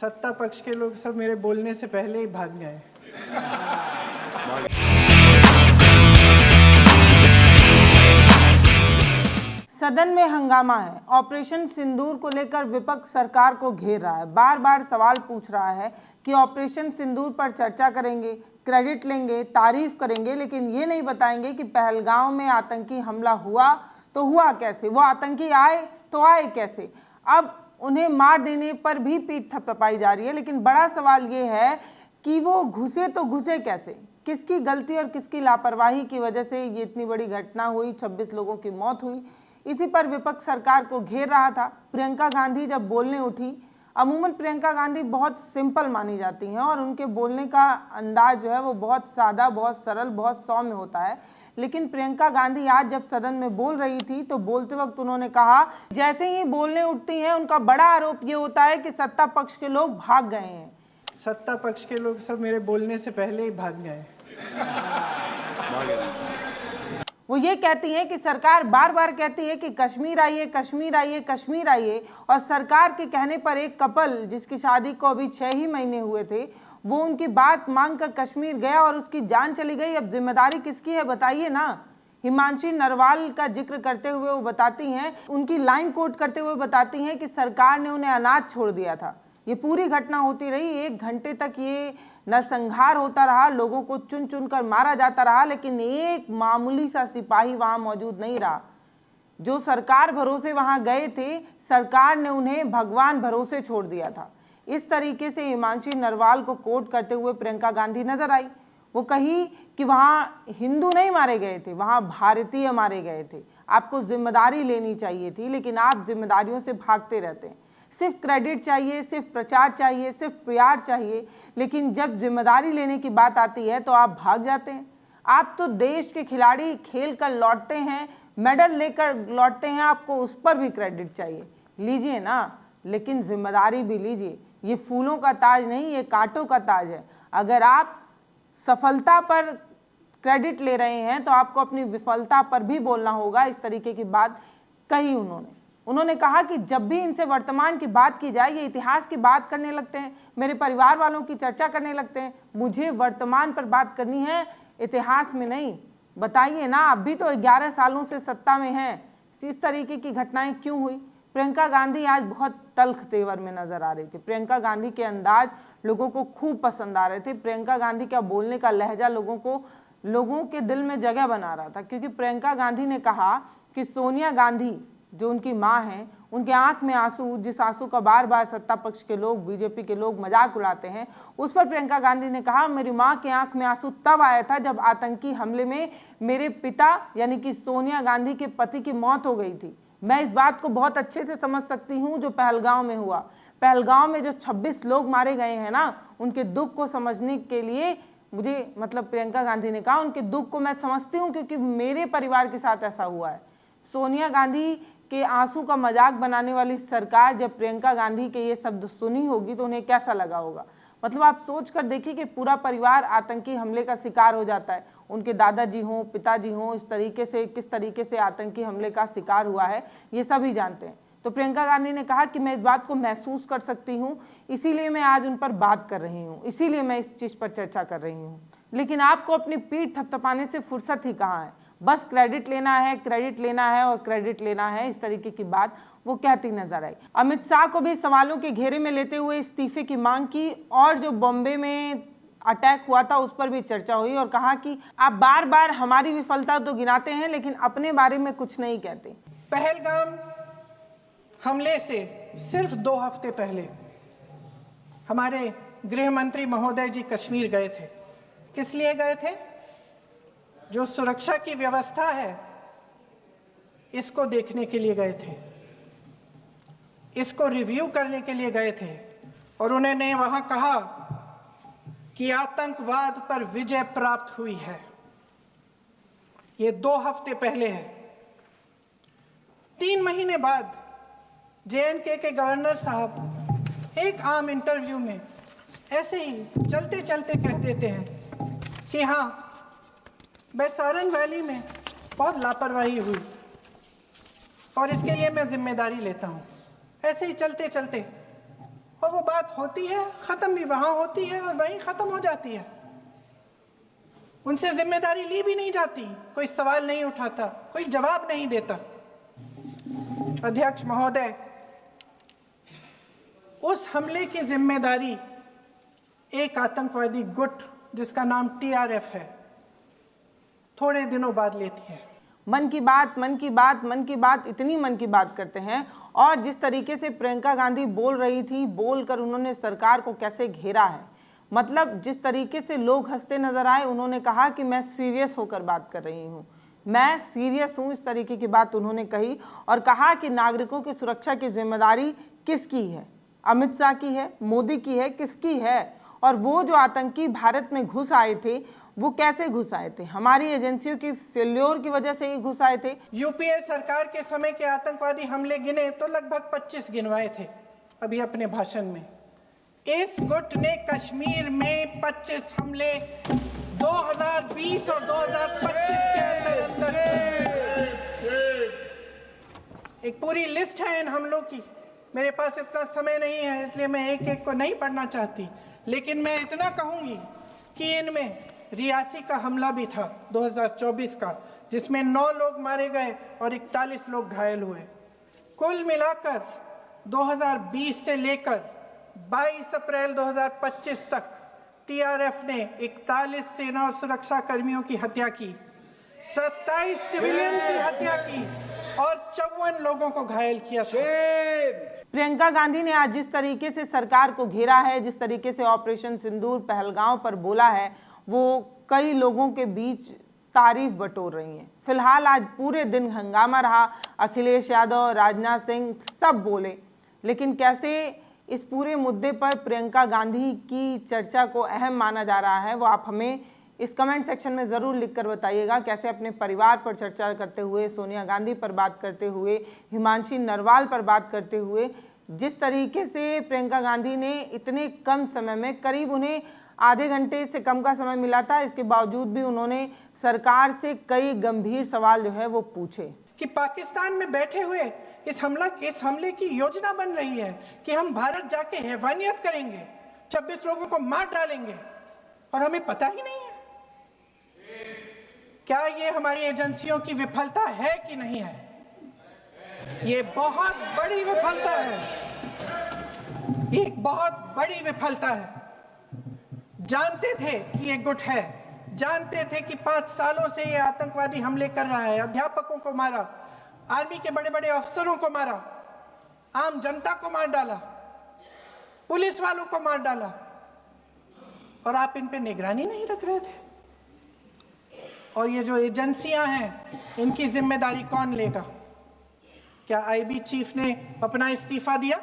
सत्ता पक्ष के लोग सब मेरे बोलने से पहले ही भाग गए। सदन में हंगामा है। ऑपरेशन सिंदूर को लेकर विपक्ष सरकार को घेर रहा है, बार बार सवाल पूछ रहा है कि ऑपरेशन सिंदूर पर चर्चा करेंगे, क्रेडिट लेंगे, तारीफ करेंगे, लेकिन ये नहीं बताएंगे कि पहलगाम में आतंकी हमला हुआ तो हुआ कैसे, वो आतंकी आए तो आए कैसे। अब उन्हें मार देने पर भी पीठ थपथपाई जा रही है, लेकिन बड़ा सवाल ये है कि वो घुसे तो घुसे कैसे, किसकी गलती और किसकी लापरवाही की वजह से ये इतनी बड़ी घटना हुई, 26 लोगों की मौत हुई। इसी पर विपक्ष सरकार को घेर रहा था। प्रियंका गांधी जब बोलने उठी, अमूमन प्रियंका गांधी बहुत सिंपल मानी जाती हैं और उनके बोलने का अंदाज जो है वो बहुत सादा, बहुत सरल, बहुत सौम्य होता है। लेकिन प्रियंका गांधी आज जब सदन में बोल रही थी तो बोलते वक्त उन्होंने कहा, जैसे ही बोलने उठती हैं उनका बड़ा आरोप ये होता है कि सत्ता पक्ष के लोग भाग गए हैं। सत्ता पक्ष के लोग सब मेरे बोलने से पहले ही भाग गए। वो ये कहती हैं कि सरकार बार बार कहती है कि कश्मीर आइए, कश्मीर आइए, कश्मीर आइए, और सरकार के कहने पर एक कपल जिसकी शादी को अभी 6 ही महीने हुए थे, वो उनकी बात मांगकर कश्मीर गया और उसकी जान चली गई। अब जिम्मेदारी किसकी है बताइए ना। हिमांशी नरवाल का जिक्र करते हुए वो बताती हैं, उनकी लाइन कोट करते हुए बताती हैं कि सरकार ने उन्हें अनाथ छोड़ दिया था। ये पूरी घटना होती रही, 1 घंटे तक ये नरसंहार होता रहा, लोगों को चुन चुन कर मारा जाता रहा, लेकिन एक मामूली सा सिपाही वहां मौजूद नहीं रहा। जो सरकार भरोसे वहां गए थे, सरकार ने उन्हें भगवान भरोसे छोड़ दिया था। इस तरीके से हिमांशी नरवाल को कोट करते हुए प्रियंका गांधी नजर आई। वो कही कि वहां हिंदू नहीं मारे गए थे, वहां भारतीय मारे गए थे। आपको जिम्मेदारी लेनी चाहिए थी, लेकिन आप जिम्मेदारियों से भागते रहते हैं। सिर्फ क्रेडिट चाहिए, सिर्फ प्रचार चाहिए, सिर्फ प्यार चाहिए, लेकिन जब जिम्मेदारी लेने की बात आती है तो आप भाग जाते हैं। आप तो देश के खिलाड़ी खेल कर लौटते हैं, मेडल लेकर लौटते हैं, आपको उस पर भी क्रेडिट चाहिए। लीजिए ना, लेकिन जिम्मेदारी भी लीजिए। ये फूलों का ताज नहीं, ये कांटों का ताज है। अगर आप सफलता पर क्रेडिट ले रहे हैं तो आपको अपनी विफलता पर भी बोलना होगा। इस तरीके की बात कही उन्होंने कहा कि जब भी इनसे वर्तमान की बात की जाए, ये इतिहास की बात करने लगते हैं, मेरे परिवार वालों की चर्चा करने लगते हैं। मुझे वर्तमान पर बात करनी है, इतिहास में नहीं। बताइए ना, आप भी तो 11 सालों से सत्ता में हैं, इस तरीके की घटनाएं क्यों हुई। प्रियंका गांधी आज बहुत तल्ख तेवर में नजर आ रही थी। प्रियंका गांधी के अंदाज लोगों को खूब पसंद आ रहे थे। प्रियंका गांधी का बोलने का लहजा लोगों के दिल में जगह बना रहा था, क्योंकि प्रियंका गांधी ने कहा कि सोनिया गांधी जो उनकी माँ हैं, उनके आंख में आंसू, जिस आंसू का बार बार सत्ता पक्ष के लोग, बीजेपी के लोग मजाक उड़ाते हैं, उस पर प्रियंका गांधी ने कहा, मेरी माँ के आंख में आंसू तब आया था जब आतंकी हमले में मेरे पिता यानी कि सोनिया गांधी के पति की मौत हो गई थी। मैं इस बात को बहुत अच्छे से समझ सकती हूँ जो पहलगाम में हुआ। पहलगाम में जो 26 लोग मारे गए हैं ना, उनके दुख को समझने के लिए मुझे, मतलब प्रियंका गांधी ने कहा, उनके दुख को मैं समझती हूँ क्योंकि मेरे परिवार के साथ ऐसा हुआ है। सोनिया गांधी के आंसू का मजाक बनाने वाली सरकार जब प्रियंका गांधी के ये शब्द सुनी होगी तो उन्हें कैसा लगा होगा। मतलब आप सोच कर देखिए कि पूरा परिवार आतंकी हमले का शिकार हो जाता है। उनके दादाजी हों, पिताजी हों, इस तरीके से किस तरीके से आतंकी हमले का शिकार हुआ है ये सभी जानते हैं। तो प्रियंका गांधी ने कहा कि मैं इस बात को महसूस कर सकती हूँ, इसीलिए मैं आज उन पर बात कर रही हूँ, इसीलिए मैं इस चीज़ पर चर्चा कर रही हूँ। लेकिन आपको अपनी पीठ थपथपाने से फुर्सत ही कहाँ है। बस क्रेडिट लेना है, क्रेडिट लेना है और क्रेडिट लेना है, इस तरीके की बात वो कहती नजर आई। अमित शाह को भी सवालों के घेरे में लेते हुए इस्तीफे की मांग की, और जो बॉम्बे में अटैक हुआ था उस पर भी चर्चा हुई, और कहा कि आप बार बार हमारी विफलता तो गिनाते हैं लेकिन अपने बारे में कुछ नहीं कहते। पहलगाम हमले से सिर्फ 2 हफ्ते पहले हमारे गृह मंत्री महोदय जी कश्मीर गए थे। किस लिए गए थे? जो सुरक्षा की व्यवस्था है इसको देखने के लिए गए थे, इसको रिव्यू करने के लिए गए थे, और उन्होंने वहां कहा कि आतंकवाद पर विजय प्राप्त हुई है। ये 2 हफ्ते पहले है। 3 महीने बाद JNK के गवर्नर साहब एक आम इंटरव्यू में ऐसे ही चलते चलते कह देते हैं कि हाँ, बैसारन वैली में बहुत लापरवाही हुई और इसके लिए मैं जिम्मेदारी लेता हूँ। ऐसे ही चलते चलते और वो बात होती है, खत्म भी वहां होती है और वहीं खत्म हो जाती है। उनसे जिम्मेदारी ली भी नहीं जाती, कोई सवाल नहीं उठाता, कोई जवाब नहीं देता। अध्यक्ष महोदय, उस हमले की जिम्मेदारी एक आतंकवादी गुट जिसका नाम TRF है थोड़े दिनों बाद लेती है। मन की बात इतनी मन की बात करते हैं। और जिस तरीके से प्रियंका गांधी बोल रही थी, बोलकर उन्होंने सरकार को कैसे घेरा है, मतलब जिस तरीके से लोग हंसते नजर आए। उन्होंने कहा कि मैं सीरियस होकर बात कर रही हूँ, मैं सीरियस हूँ, इस तरीके की बात उन्होंने कही। और कहा कि नागरिकों की सुरक्षा की जिम्मेदारी किसकी है, अमित शाह की है, मोदी की है, किसकी है? और वो जो आतंकी भारत में घुस आए थे, वो कैसे घुस आए थे? हमारी एजेंसियों की फेल्योर की वजह से ही घुस आए थे। यूपीए सरकार के समय के आतंकवादी हमले गिने तो लगभग 25 गिनवाए थे अभी अपने भाषण में। इस गुट ने कश्मीर में 25 हमले 2020 और 2025 के अंदर एक पूरी लिस्ट है इन हमलों की। मेरे पास इतना समय नहीं है, इसलिए मैं एक एक को नहीं पढ़ना चाहती, लेकिन मैं इतना कहूंगी कि इनमें रियासी का हमला भी था 2024 का, जिसमें 9 लोग मारे गए और 41 लोग घायल हुए। कुल मिलाकर 2020 से लेकर 22 अप्रैल 2025 तक TRF ने 41 सेना और सुरक्षा कर्मियों की हत्या की, 27 सिविलियन की हत्या की और 54 लोगों को घायल किया था। प्रियंका गांधी ने आज जिस तरीके से सरकार को घेरा है, जिस तरीके से ऑपरेशन सिंदूर पहलगांव पर बोला है, वो कई लोगों के बीच तारीफ बटोर रही हैं। फिलहाल आज पूरे दिन हंगामा रहा, अखिलेश यादव, राजनाथ सिंह सब बोले, लेकिन कैसे इस पूरे मुद्दे पर प्रियंका गांधी की चर्चा को अहम माना जा रहा है, वो आप हमें इस कमेंट सेक्शन में ज़रूर लिखकर बताइएगा। कैसे अपने परिवार पर चर्चा करते हुए, सोनिया गांधी पर बात करते हुए, हिमांशी नरवाल पर बात करते हुए, जिस तरीके से प्रियंका गांधी ने इतने कम समय में, करीब उन्हें आधे घंटे से कम का समय मिला था, इसके बावजूद भी उन्होंने सरकार से कई गंभीर सवाल जो है वो पूछे। कि पाकिस्तान में बैठे हुए इस हमले की योजना बन रही है कि हम भारत जाके हैवानियत करेंगे, 26 लोगों को मार डालेंगे और हमें पता ही नहीं है। क्या ये हमारी एजेंसियों की विफलता है कि नहीं है? ये बहुत बड़ी विफलता है, ये एक बहुत बड़ी विफलता है। जानते थे कि ये गुट है, जानते थे कि 5 सालों से ये आतंकवादी हमले कर रहा है, अध्यापकों को मारा, आर्मी के बड़े बड़े अफसरों को मारा, आम जनता को मार डाला, पुलिस वालों को मार डाला, और आप इन पे निगरानी नहीं रख रहे थे। और ये जो एजेंसियां हैं, इनकी जिम्मेदारी कौन लेगा? क्या IB चीफ ने अपना इस्तीफा दिया?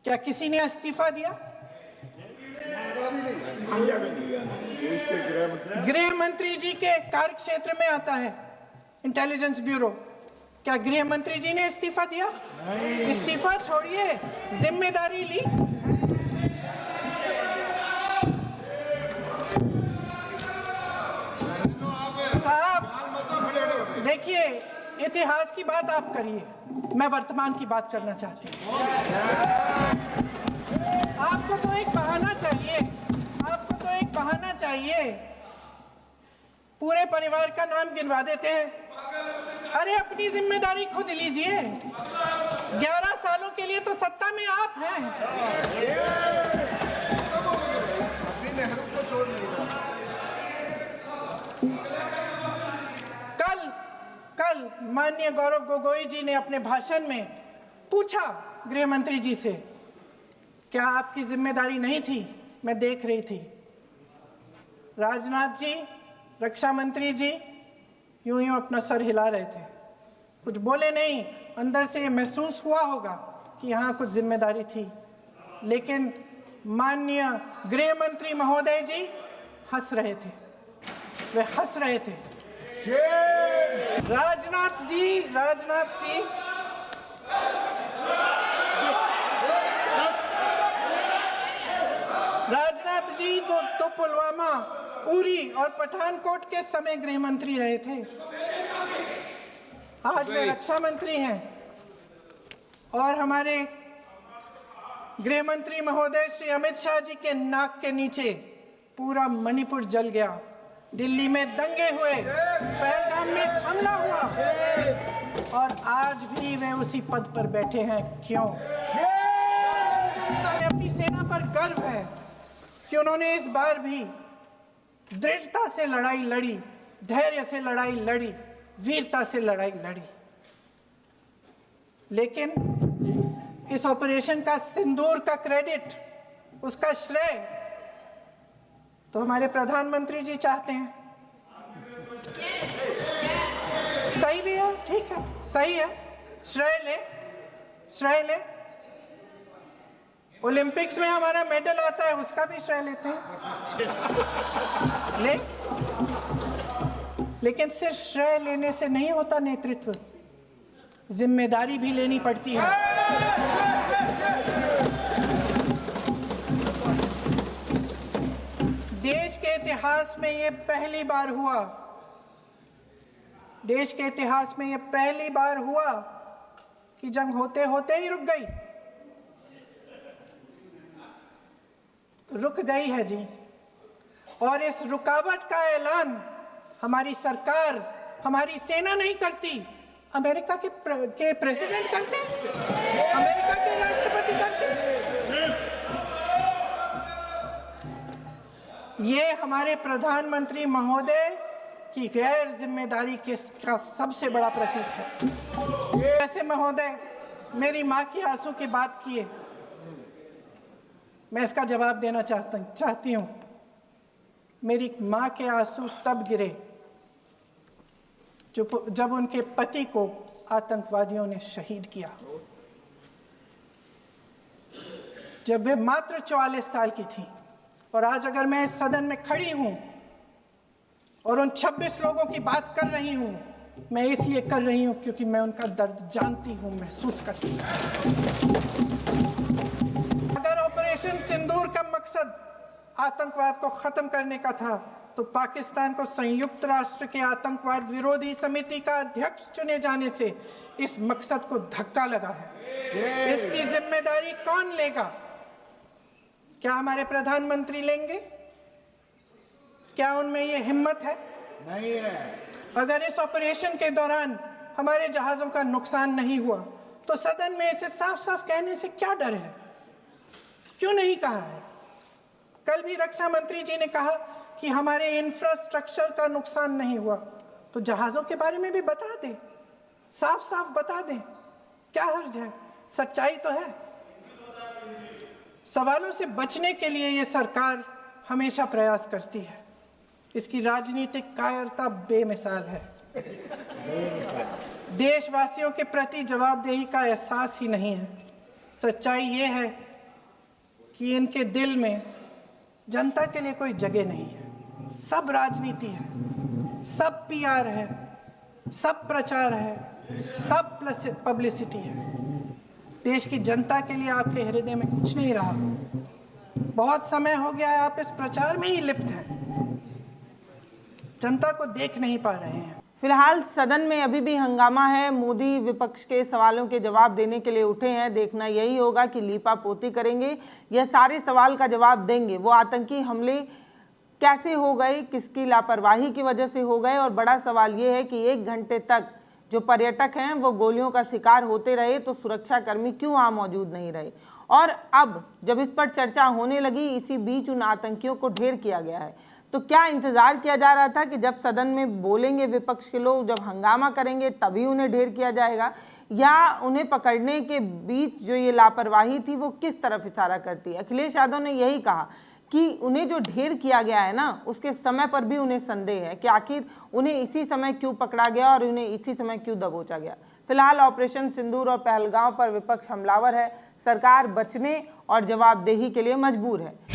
क्या किसी ने इस्तीफा दिया? गृह मंत्री जी के कार्य क्षेत्र में आता है इंटेलिजेंस ब्यूरो। क्या गृह मंत्री जी ने इस्तीफा दिया? इस्तीफा छोड़िए, जिम्मेदारी ली। साहब देखिए, इतिहास की बात आप करिए, मैं वर्तमान की बात करना चाहती हूँ। आपको तो एक बहाना चाहिए, आपको तो एक बहाना चाहिए। पूरे परिवार का नाम गिनवा देते हैं। अरे अपनी जिम्मेदारी खुद लीजिए। 11 सालों के लिए तो सत्ता में आप हैं। नेहरू को छोड़ कल माननीय गौरव गोगोई जी ने अपने भाषण में पूछा गृह मंत्री जी से, क्या आपकी जिम्मेदारी नहीं थी? मैं देख रही थी। राजनाथ जी, रक्षा मंत्री जी यूं अपना सर हिला रहे थे, कुछ बोले नहीं। अंदर से महसूस हुआ होगा कि यहाँ कुछ जिम्मेदारी थी, लेकिन माननीय गृह मंत्री महोदय जी हंस रहे थे, वे हंस रहे थे। राजनाथ जी तो पुलवामा, उरी और पठानकोट के समय गृह मंत्री रहे थे। आज वे रक्षा मंत्री हैं और हमारे गृह मंत्री महोदय श्री अमित शाह जी के नाक के नीचे पूरा मणिपुर जल गया, दिल्ली में दंगे हुए, पहलगाम में हमला हुआ और आज भी वे उसी पद पर बैठे हैं। क्यों? अपनी सेना पर गर्व है कि उन्होंने इस बार भी दृढ़ता से लड़ाई लड़ी, धैर्य से लड़ाई लड़ी, वीरता से लड़ाई लड़ी। लेकिन इस ऑपरेशन का सिंदूर का क्रेडिट, उसका श्रेय तो हमारे प्रधानमंत्री जी चाहते हैं। सही भी है, ठीक है, सही है, श्रेय ले, श्रेय ले। ओलंपिक्स में हमारा मेडल आता है, उसका भी श्रेय लेते हैं, ले। लेकिन सिर्फ श्रेय लेने से नहीं होता नेतृत्व, जिम्मेदारी भी लेनी पड़ती है। देश के इतिहास में ये पहली बार हुआ, देश के इतिहास में ये पहली बार हुआ कि जंग होते होते ही रुक गई, रुक गई है जी। और इस रुकावट का ऐलान हमारी सरकार, हमारी सेना नहीं करती, अमेरिका के प्रेसिडेंट करते हैं, अमेरिका के राष्ट्रपति करते हैं। ये हमारे प्रधानमंत्री महोदय की गैर जिम्मेदारी का सबसे बड़ा प्रतीक है। ऐसे महोदय मेरी माँ की आंसू की बात किए, मैं इसका जवाब देना चाहती हूँ। मेरी माँ के आंसू तब गिरे जब उनके पति को आतंकवादियों ने शहीद किया, जब वे मात्र 44 साल की थी। और आज अगर मैं इस सदन में खड़ी हूं और उन 26 लोगों की बात कर रही हूं, मैं इसलिए कर रही हूं क्योंकि मैं उनका दर्द जानती हूं, महसूस करती हूं। अगर ऑपरेशन सिंदूर का मकसद आतंकवाद को खत्म करने का था, तो पाकिस्तान को संयुक्त राष्ट्र के आतंकवाद विरोधी समिति का अध्यक्ष चुने जाने से इस मकसद को धक्का लगा है। इसकी जिम्मेदारी कौन लेगा? क्या हमारे प्रधानमंत्री लेंगे? क्या उनमें ये हिम्मत है? नहीं है। अगर इस ऑपरेशन के दौरान हमारे जहाजों का नुकसान नहीं हुआ, तो सदन में इसे साफ साफ कहने से क्या डर है? क्यों नहीं कहा है? कल भी रक्षा मंत्री जी ने कहा कि हमारे इंफ्रास्ट्रक्चर का नुकसान नहीं हुआ, तो जहाजों के बारे में भी बता दें, साफ साफ बता दें, क्या हर्ज है? सच्चाई तो है। सवालों से बचने के लिए ये सरकार हमेशा प्रयास करती है। इसकी राजनीतिक कायरता बेमिसाल है। देशवासियों के प्रति जवाबदेही का एहसास ही नहीं है। सच्चाई ये है कि इनके दिल में जनता के लिए कोई जगह नहीं है। सब राजनीति है, सब पीआर है, सब प्रचार है, सब पब्लिसिटी है। देश की जनता के लिए आपके हृदय में कुछ नहीं रहा। बहुत समय हो गया है आप इस प्रचार में ही लिप्त हैं, जनता को देख नहीं पा रहे हैं। फिलहाल सदन में अभी भी हंगामा है। मोदी विपक्ष के सवालों के जवाब देने के लिए उठे हैं। देखना यही होगा कि लीपापोती करेंगे या सारे सवाल का जवाब देंगे। वो आतंकी हमले कैसे हो गए, किसकी लापरवाही की वजह से हो गए, और बड़ा सवाल ये है कि 1 घंटे तक जो पर्यटक हैं वो गोलियों का शिकार होते रहे, तो सुरक्षाकर्मी क्यों वहाँ मौजूद नहीं रहे। और अब जब इस पर चर्चा होने लगी, इसी बीच उन आतंकियों को ढेर किया गया है। तो क्या इंतजार किया जा रहा था कि जब सदन में बोलेंगे विपक्ष के लोग, जब हंगामा करेंगे तभी उन्हें ढेर किया जाएगा, या उन्हें पकड़ने के बीच जो ये लापरवाही थी वो किस तरफ इशारा करती है? अखिलेश यादव ने यही कहा कि उन्हें जो ढेर किया गया है ना, उसके समय पर भी उन्हें संदेह है कि आखिर उन्हें इसी समय क्यों पकड़ा गया और उन्हें इसी समय क्यों दबोचा गया। फिलहाल ऑपरेशन सिंदूर और पहलगांव पर विपक्ष हमलावर है। सरकार बचने और जवाबदेही के लिए मजबूर है।